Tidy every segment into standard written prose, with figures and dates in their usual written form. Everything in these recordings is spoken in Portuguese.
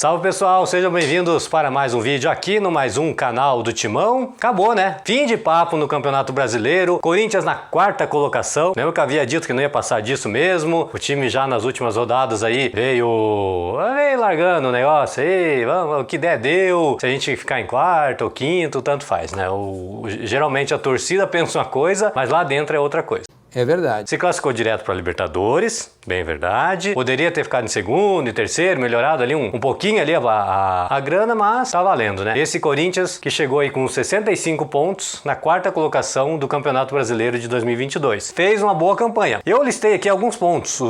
Salve pessoal, sejam bem-vindos para mais um vídeo aqui no mais um canal do Timão. Acabou, né? Fim de papo no Campeonato Brasileiro, Corinthians na quarta colocação. Lembra que eu havia dito que não ia passar disso mesmo? O time já nas últimas rodadas aí veio largando o negócio aí, vamos, o que der deu. Se a gente ficar em quarto ou quinto, tanto faz, né? Geralmente a torcida pensa uma coisa, mas lá dentro é outra coisa. É verdade. Se classificou direto para a Libertadores, bem verdade. Poderia ter ficado em segundo e terceiro, melhorado ali um pouquinho ali a grana, mas tá valendo, né? Esse Corinthians que chegou aí com 65 pontos na quarta colocação do Campeonato Brasileiro de 2022. Fez uma boa campanha. Eu listei aqui alguns pontos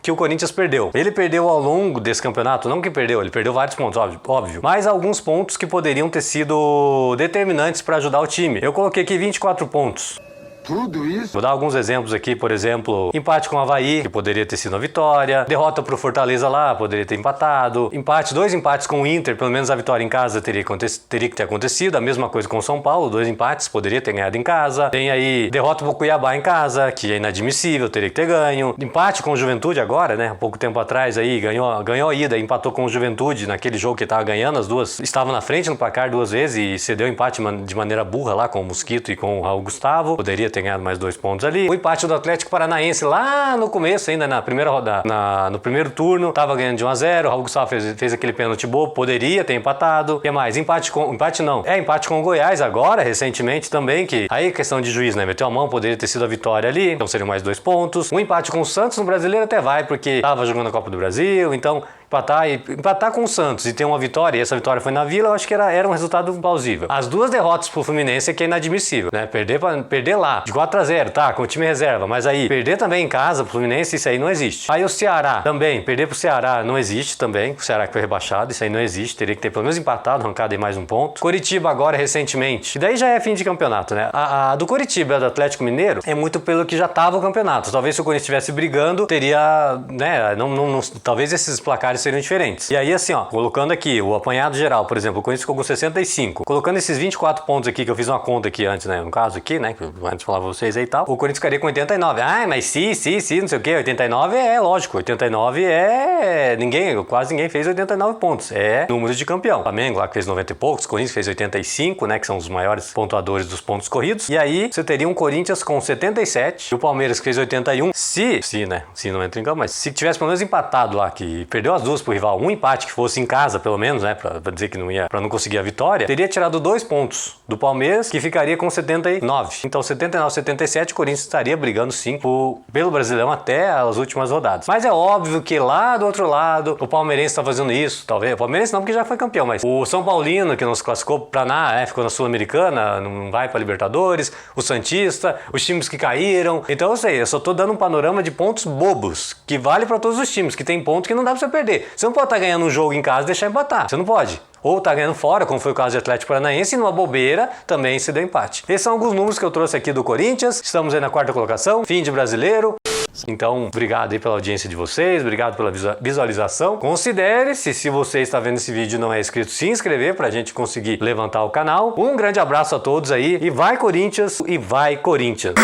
que o Corinthians perdeu. Ele perdeu ao longo desse campeonato, não que perdeu, ele perdeu vários pontos, óbvio. Mas alguns pontos que poderiam ter sido determinantes para ajudar o time. Eu coloquei aqui 24 pontos. Tudo isso? Vou dar alguns exemplos aqui, por exemplo, empate com o Avaí, que poderia ter sido uma vitória, derrota pro Fortaleza lá, poderia ter empatado, dois empates com o Inter, pelo menos a vitória em casa teria que ter acontecido, a mesma coisa com o São Paulo, 2 empates, poderia ter ganhado em casa, tem aí derrota pro Cuiabá em casa, que é inadmissível, teria que ter ganho, empate com o Juventude agora, né, há pouco tempo atrás aí, ganhou a ida, empatou com o Juventude naquele jogo que tava ganhando, as duas estavam na frente no placar 2 vezes e cedeu empate de maneira burra lá com o Mosquito e com o Raul Gustavo, poderia ter ganhado mais 2 pontos ali. O empate do Atlético Paranaense lá no começo, ainda na primeira rodada, no primeiro turno, tava ganhando de 1-0, o Raul Gustavo fez aquele pênalti bobo, poderia ter empatado. O que mais? Empate com o Goiás agora, recentemente também, que aí questão de juiz, né? Meteu a mão, poderia ter sido a vitória ali, então seriam mais 2 pontos. Um empate com o Santos no Brasileiro até vai, porque tava jogando a Copa do Brasil, então empatar com o Santos e ter uma vitória, e essa vitória foi na Vila, eu acho que era um resultado plausível. As 2 derrotas pro Fluminense é que é inadmissível, né? Perder lá, de 4-0, tá, com o time reserva, mas aí, perder também em casa pro Fluminense, isso aí não existe. Aí o Ceará, também, perder pro Ceará não existe também, o Ceará que foi rebaixado, isso aí não existe, teria que ter pelo menos empatado, arrancado aí mais um ponto. Coritiba agora, recentemente, e daí já é fim de campeonato, né? A do Coritiba e a do Atlético Mineiro é muito pelo que já tava o campeonato. Talvez se o Corinthians estivesse brigando, teria, né, talvez esses placares seriam diferentes. E aí assim, ó, colocando aqui o apanhado geral, por exemplo, o Corinthians ficou com 65. Colocando esses 24 pontos aqui, que eu fiz uma conta aqui antes, né, no caso aqui, né, que eu antes falava pra vocês aí e tal, o Corinthians ficaria com 89. Ah, mas sim, não sei o que, 89 é lógico, 89 quase ninguém fez 89 pontos. É número de campeão. O Flamengo lá que fez 90 e poucos, o Corinthians fez 85, né, que são os maiores pontuadores dos pontos corridos. E aí, você teria um Corinthians com 77 e o Palmeiras que fez 81. Se não entra em campo, mas se tivesse pelo menos empatado lá, que perdeu as duas pro rival, um empate que fosse em casa, pelo menos, né, pra dizer que não ia, pra não conseguir a vitória, teria tirado 2 pontos do Palmeiras, que ficaria com 79. Então, 79, 77, o Corinthians estaria brigando sim pelo Brasileirão até as últimas rodadas. Mas é óbvio que lá do outro lado, o palmeirense tá fazendo isso, talvez. O palmeirense não, porque já foi campeão, mas o São Paulino, que não se classificou pra nada, ficou na Sul-Americana, não vai pra Libertadores, o Santista, os times que caíram. Então, eu só tô dando um panorama de pontos bobos, que vale pra todos os times, que tem ponto que não dá pra você perder. Você não pode estar ganhando um jogo em casa e deixar empatar. Você não pode. Ou tá ganhando fora, como foi o caso de Atlético Paranaense, e numa bobeira também se deu empate. Esses são alguns números que eu trouxe aqui do Corinthians. Estamos aí na quarta colocação, fim de Brasileiro. Então, obrigado aí pela audiência de vocês, obrigado pela visualização. Considere-se, se você está vendo esse vídeo e não é inscrito, se inscrever pra gente conseguir levantar o canal. Um grande abraço a todos aí e vai Corinthians e vai Corinthians!